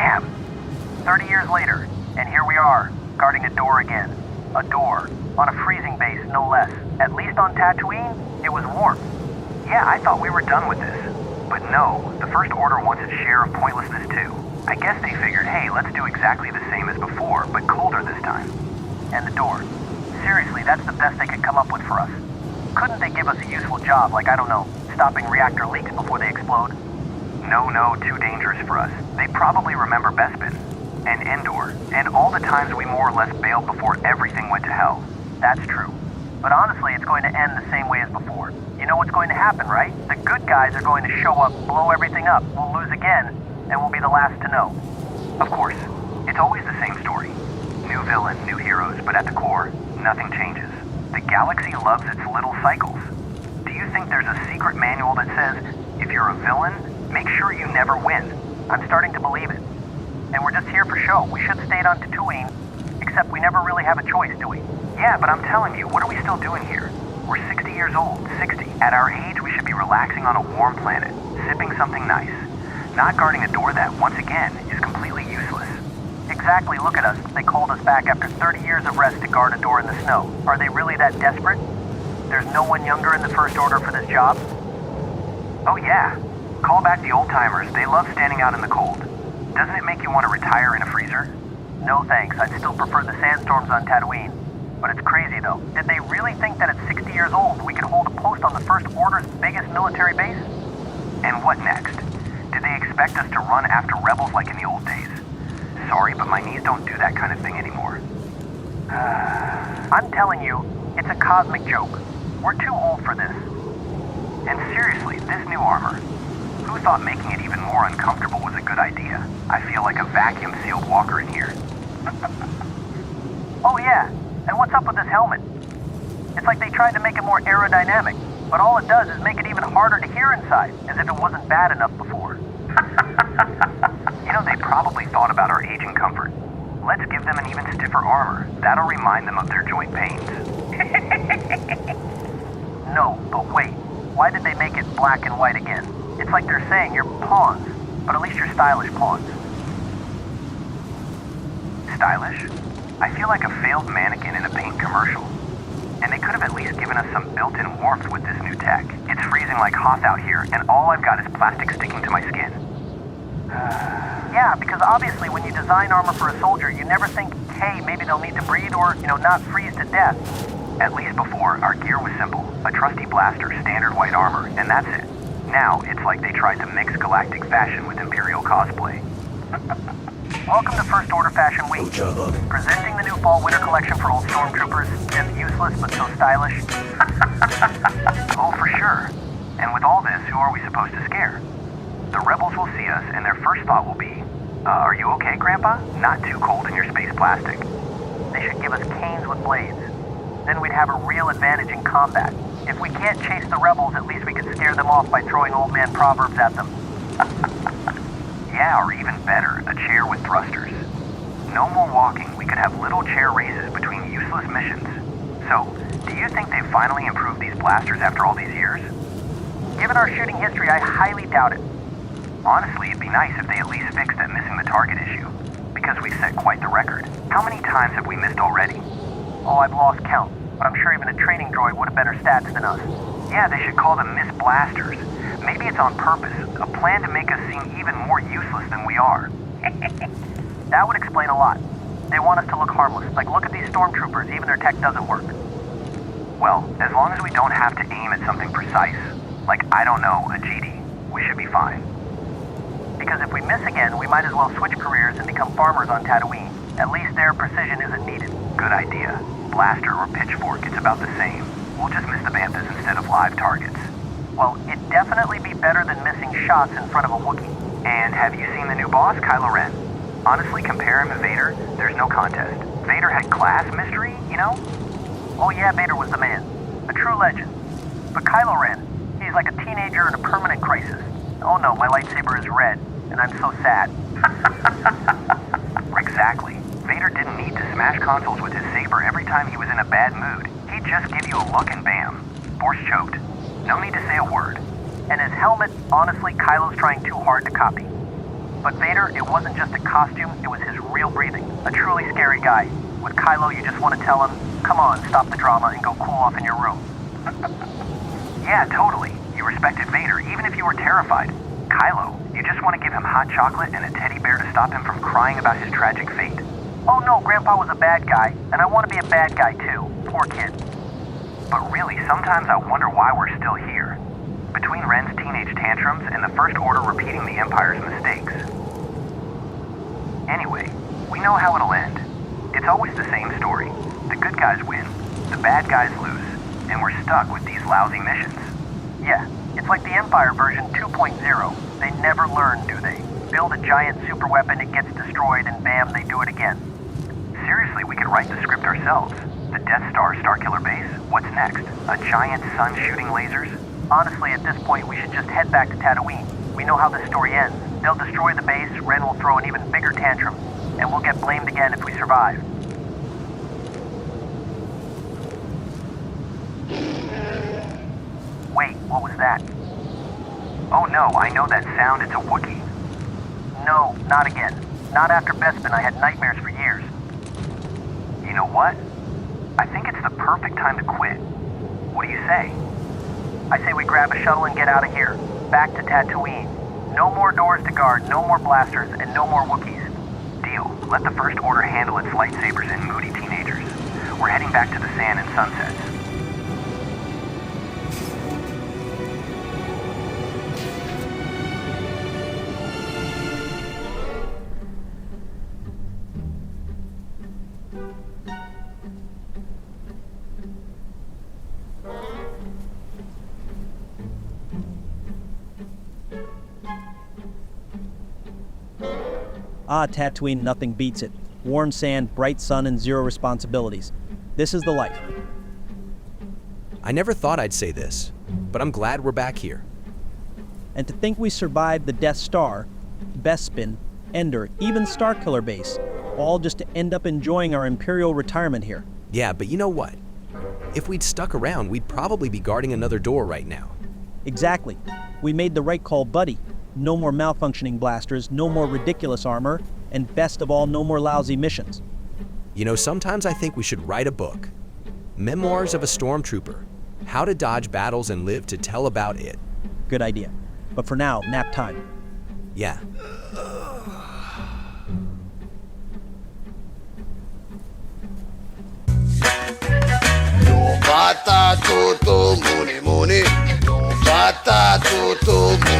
Damn. 30 years later, and here we are, guarding a door again. A door. On a freezing base, no less. At least on Tatooine, it was warm. Yeah, I thought we were done with this. But no, the First Order wants its share of pointlessness too. I guess they figured, hey, let's do exactly the same as before, but colder this time. And the door. Seriously, that's the best they could come up with for us. Couldn't they give us a useful job, like, I don't know, stopping reactor leaks before they explode? No, too dangerous for us. They probably remember Bespin, and Endor, and all the times we more or less bailed before everything went to hell. That's true. But honestly, it's going to end the same way as before. You know what's going to happen, right? The good guys are going to show up, blow everything up, we'll lose again, and we'll be the last to know. Of course, it's always the same story. New villain, new heroes, but at the core, nothing changes. The galaxy loves its little cycles. Do you think there's a secret manual that says, if you're a villain, make sure you never win? I'm starting to believe it. And we're just here for show. We should have stayed on Tatooine, except we never really have a choice, do we? Yeah, but I'm telling you, what are we still doing here? We're 60 years old, 60. At our age, we should be relaxing on a warm planet, sipping something nice. Not guarding a door that, once again, is completely useless. Exactly, look at us. They called us back after 30 years of rest to guard a door in the snow. Are they really that desperate? There's no one younger in the First Order for this job? Oh yeah. Call back the old-timers. They love standing out in the cold. Doesn't it make you want to retire in a freezer? No thanks. I'd still prefer the sandstorms on Tatooine. But it's crazy though. Did they really think that at 60 years old we could hold a post on the First Order's biggest military base? And what next? Did they expect us to run after rebels like in the old days? Sorry, but my knees don't do that kind of thing anymore. I'm telling you, it's a cosmic joke. We're too old for this. And seriously, this new armor. Who thought making it even more uncomfortable was a good idea? I feel like a vacuum-sealed walker in here. Oh yeah, and what's up with this helmet? It's like they tried to make it more aerodynamic, but all it does is make it even harder to hear inside, as if it wasn't bad enough before. You know, they probably thought about our aging comfort. Let's give them an even stiffer armor. That'll remind them of their joint pains. No, but wait. Why did they make it black and white again? It's like they're saying you're pawns, but at least you're stylish pawns. Stylish? I feel like a failed mannequin in a paint commercial. And they could have at least given us some built-in warmth with this new tech. It's freezing like Hoth out here, and all I've got is plastic sticking to my skin. Yeah, because obviously when you design armor for a soldier, you never think, hey, maybe they'll need to breathe or, not freeze to death. At least before, our gear was simple. A trusty blaster, standard white armor, and that's it. Now, it's like they tried to mix galactic fashion with Imperial cosplay. Welcome to First Order Fashion Week. Presenting the new Fall-Winter collection for old stormtroopers. Just useless, but so stylish. Oh, for sure. And with all this, who are we supposed to scare? The rebels will see us, and their first thought will be, are you okay, Grandpa? Not too cold in your space plastic. They should give us canes with blades. Then we'd have a real advantage in combat. If we can't chase the rebels, at least we could scare them off by throwing old man proverbs at them. Yeah, or even better, a chair with thrusters. No more walking, we could have little chair races between useless missions. So, do you think they've finally improved these blasters after all these years? Given our shooting history, I highly doubt it. Honestly, it'd be nice if they at least fixed that missing the target issue. Because we've set quite the record. How many times have we missed already? Oh, I've lost count, but I'm sure even a training droid would have better stats than us. Yeah, they should call them Miss Blasters. Maybe it's on purpose, a plan to make us seem even more useless than we are. That would explain a lot. They want us to look harmless, like look at these stormtroopers, even their tech doesn't work. Well, as long as we don't have to aim at something precise, like, I don't know, a GD, we should be fine. Because if we miss again, we might as well switch careers and become farmers on Tatooine. At least their precision isn't needed. Good idea. Blaster or pitchfork, it's about the same. We'll just miss the banthas instead of live targets. Well, it'd definitely be better than missing shots in front of a Wookiee. And have you seen the new boss, Kylo Ren? Honestly, compare him to Vader, there's no contest. Vader had class mystery, you know? Oh yeah, Vader was the man. A true legend. But Kylo Ren, he's like a teenager in a permanent crisis. Oh no, my lightsaber is red, and I'm so sad. Exactly. Vader didn't need to smash consoles with his saber every time he was in a bad mood. He'd just give you a look and bam. Force choked. No need to say a word. And his helmet, honestly, Kylo's trying too hard to copy. But Vader, it wasn't just a costume, it was his real breathing. A truly scary guy. With Kylo, you just want to tell him, come on, stop the drama and go cool off in your room. Yeah, totally. You respected Vader, even if you were terrified. Kylo, you just want to give him hot chocolate and a teddy bear to stop him from crying about his tragic fate. Oh no, Grandpa was a bad guy, and I want to be a bad guy too. Poor kid. But really, sometimes I wonder why we're still here. Between Ren's teenage tantrums and the First Order repeating the Empire's mistakes. Anyway, we know how it'll end. It's always the same story. The good guys win, the bad guys lose, and we're stuck with these lousy missions. Yeah, it's like the Empire version 2.0. They never learn, do they? Build a giant superweapon, it gets destroyed, and bam, they do it again. Seriously, we could write the script ourselves. The Death Star Starkiller base? What's next? A giant sun shooting lasers? Honestly, at this point, we should just head back to Tatooine. We know how this story ends. They'll destroy the base, Ren will throw an even bigger tantrum, and we'll get blamed again if we survive. Wait, what was that? Oh no, I know that sound, it's a Wookiee. No, not again. Not after Bespin, I had nightmares for years. You know what? I think it's the perfect time to quit. What do you say? I say we grab a shuttle and get out of here. Back to Tatooine. No more doors to guard, no more blasters, and no more Wookiees. Deal. Let the First Order handle its lightsabers and moody teenagers. We're heading back to the sand and sunsets. Ah, Tatooine, nothing beats it. Warm sand, bright sun, and zero responsibilities. This is the life. I never thought I'd say this, but I'm glad we're back here. And to think we survived the Death Star, Bespin, Endor, even Starkiller Base, all just to end up enjoying our Imperial retirement here. Yeah, but you know what? If we'd stuck around, we'd probably be guarding another door right now. Exactly. We made the right call, buddy. No more malfunctioning blasters, no more ridiculous armor, and best of all, no more lousy missions. You know, sometimes I think we should write a book. Memoirs of a Stormtrooper. How to dodge battles and live to tell about it. Good idea. But for now, nap time. Yeah. Bata tutu muni muni, bata tutu muni.